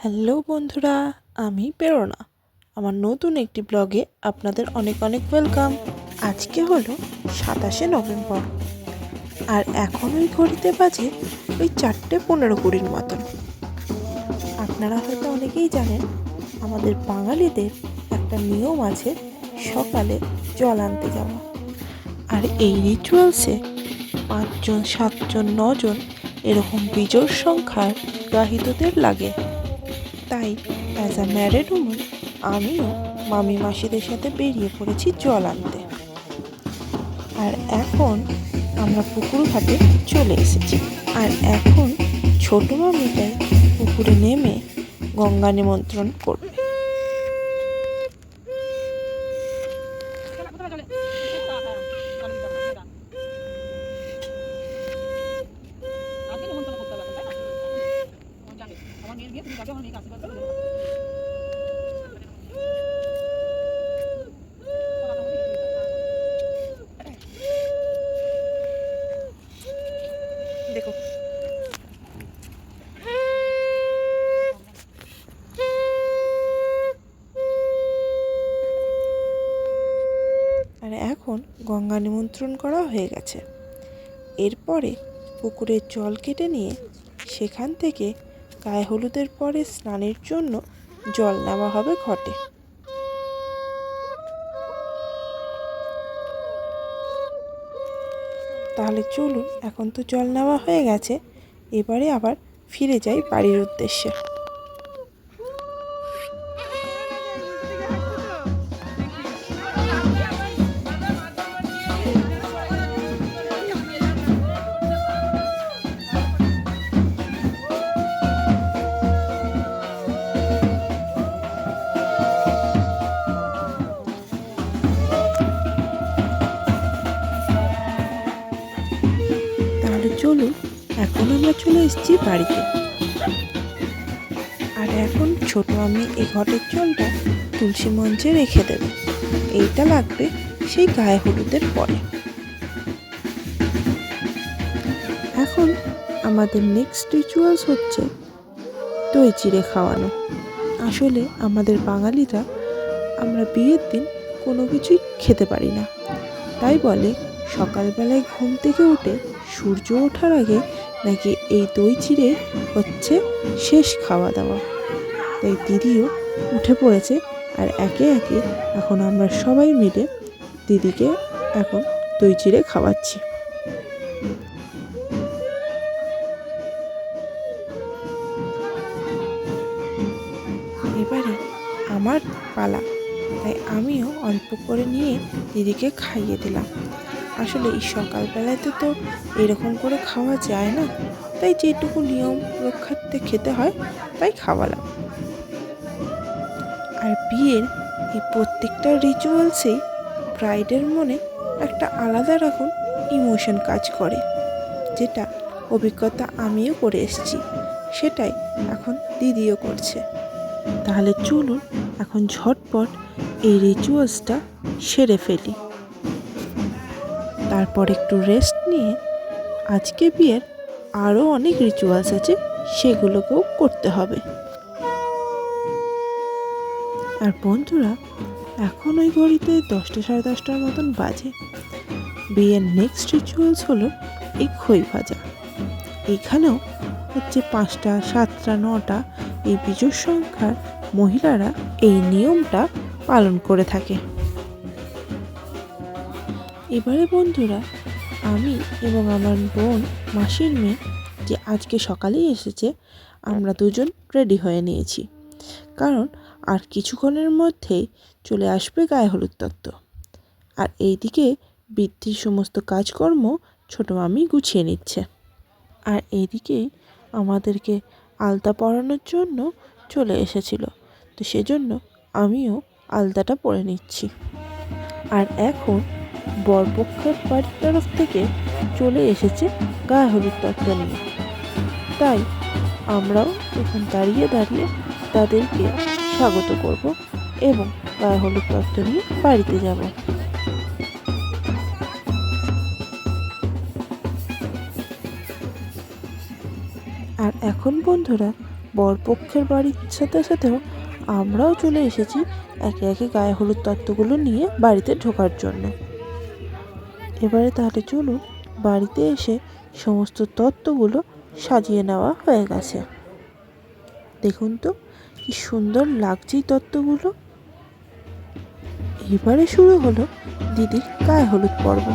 Hello বন্ধুরা, আমি প্রেরণা। আমার নতুন একটি ব্লগে আপনাদের অনেক অনেক ওয়েলকাম। আজকে হলো 27শে নভেম্বর, আর এখন ওই ঘড়িতে বাজে ওই 4:15-20 মতন। আপনারা হয়তো অনেকেই জানেন, আমাদের বাঙালিদের একটা নিয়ম আছে সকালে জল আনতে যাওয়া। আর এই রিচুয়ালসে 5জন, 7জন, 9জন এরকম বিজোড় সংখ্যার বিবাহিতদের লাগে। তাই অ্যাজ আ ম্যারিড উমেন আমিও মামি মাসিদের সাথে বেরিয়ে পড়েছি জল আনতে। আর এখন আমরা পুকুর ঘাটে চলে এসেছি। আর এখন ছোট মামিটাই পুকুরে নেমে গঙ্গা নিমন্ত্রণ করবে। দেখো, আর এখন গঙ্গা নিমন্ত্রণ করা হয়ে গেছে। এরপরে পুকুরের জল কেটে নিয়ে সেখান থেকে গায়ে হলুদের পরে স্নানের জন্য জল নেওয়া হবে ঘটে। তাহলে চলুন, এখন তো জল নেওয়া হয়ে গেছে, এবারে আবার ফিরে যাই বাড়ির উদ্দেশ্যে। তাহলে চলুন, এখন আমরা চলে এসেছি বাড়িতে। আর এখন ছোট আমি এই ঘটের জলটা তুলসী মঞ্চে রেখে দেবে। এইটা লাগবে সেই গায়ে হলুদের পরে। এখন আমাদের নেক্সট রিচুয়ালস হচ্ছে দই চিড়ে খাওয়ানো। আসলে আমাদের বাঙালিরা আমরা বিয়ের দিন কোনো কিছুই খেতে পারি না। তাই বলে সকালবেলায় ঘুম থেকে উঠে সূর্য ওঠার আগে নাকি এই দই চিড়ে হচ্ছে শেষ খাওয়া দাওয়া। তাই দিদিও উঠে পড়েছে, আর একে একে এখন আমরা সবাই মিলে দিদিকে এখন দই চিড়ে খাওয়াচ্ছি। এবারে আমার পালা, তাই আমিও অল্প করে নিয়ে দিদিকে খাইয়ে দিলাম। আসলে এই সকালবেলাতে তো এরকম করে খাওয়া যায় না, তাই যেটুকু নিয়ম রক্ষার্থে খেতে হয় তাই খাওয়ালাম। আর বিয়ের এই প্রত্যেকটা রিচুয়ালসেই ব্রাইডের মনে একটা আলাদা রকম ইমোশন কাজ করে, যেটা অভিজ্ঞতা আমিও করে এসেছি, সেটাই এখন দিদিও করছে। তাহলে চলুন এখন ঝটপট এই রিচুয়ালসটা সেরে ফেলি। তারপর একটু রেস্ট নিয়ে আজকে বিয়ের আরও অনেক রিচুয়ালস আছে, সেগুলোকেও করতে হবে। আর বন্ধুরা, এখন ওই ঘড়িতে 10টা, 10:30টার মতন বাজে। বিয়ের নেক্সট রিচুয়ালস হলো এই খই ভাজা। এখানেও হচ্ছে 5টা, 7টা, 9টা এই বিজোড় সংখ্যার মহিলারা এই নিয়মটা পালন করে থাকে। এবারে বন্ধুরা, আমি এবং আমার বোন, মাসির মেয়ে, যে আজকে সকালেই এসেছে, আমরা দুজন রেডি হয়ে নিয়েছি। কারণ আর কিছুক্ষণের মধ্যেই চলে আসবে গায়ে হলুদ তত্ত্ব। আর এইদিকে বৃদ্ধির সমস্ত কাজকর্ম ছোট মামি গুছিয়ে নিচ্ছে। আর এইদিকে আমাদেরকে আলতা পরানোর জন্য চলে এসেছিল, তো সেজন্য আমিও আলতাটা পরে নিচ্ছি। আর এখন বরপক্ষের বাড়ির তরফ থেকে চলে এসেছে গায়ে হলুদ তত্ত্ব নিয়ে। তাই আমরাও এখন দাঁড়িয়ে দাঁড়িয়ে তাদেরকে স্বাগত করব এবং গায়ে হলুদ তত্ত্ব নিয়ে বাড়িতে যাব। আর এখন বন্ধুরা বরপক্ষের বাড়ির সাথে সাথেও আমরাও চলে এসেছি একে একে গায়ে হলুদ তত্ত্বগুলো নিয়ে বাড়িতে ঢোকার জন্য। এবারে তাহলে চলুন, বাড়িতে এসে সমস্ত তত্ত্বগুলো সাজিয়ে নেওয়া হয়ে গেছে। দেখুন তো কি সুন্দর লাগছে এই তত্ত্বগুলো। এবারে শুরু হলো দিদির গায়ে হলুদ পর্ব।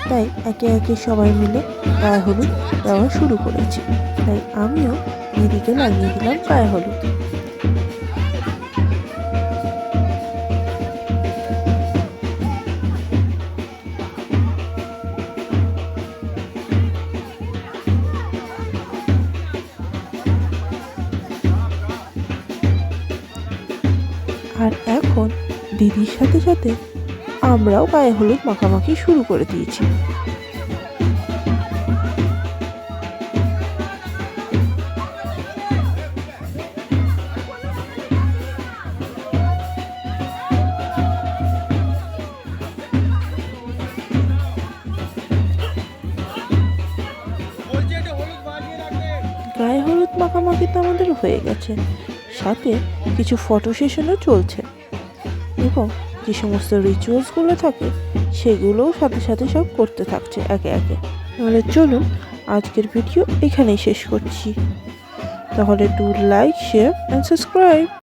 তাই একে একে সবাই মিলে গায়ে হলুদ দেওয়া শুরু করেছি। তাই আমিও দিদিকে লাগিয়ে দিলাম গায়ে হলুদ। আর এখন দিদির সাথে সাথে আমরাও গায়ে হলুদ মাখামাখি শুরু করে দিয়েছি। গায়ে হলুদ মাখামাখি তো আমাদের হয়ে গেছে, সাথে কিছু ফটো সেশনও চলছে এবং যে সমস্ত রিচুয়ালসগুলো থাকে সেগুলোও সাথে সাথে সব করতে থাকছে একে একে। তাহলে চলুন আজকের ভিডিও এখানেই শেষ করছি। তাহলে do like, share and subscribe.